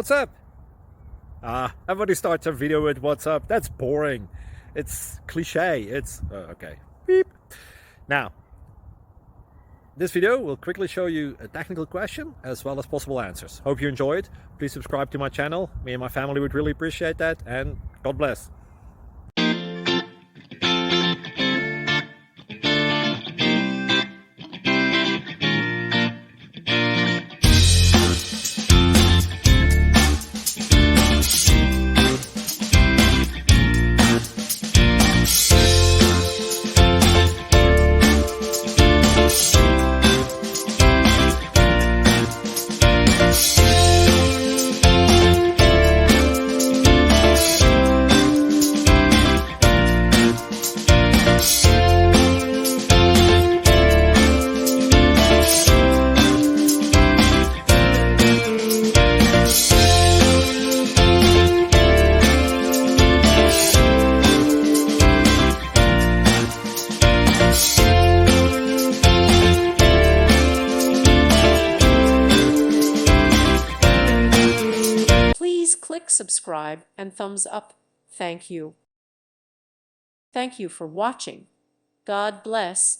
What's up? Everybody starts a video with what's up. That's boring. It's cliche. It's okay. Beep. Now, this video will quickly show you a technical question as well as possible answers. Hope you enjoy it. Please subscribe to my channel. Me and my family would really appreciate that, and God bless. Please click subscribe and thumbs up. Thank you. Thank you for watching. God bless.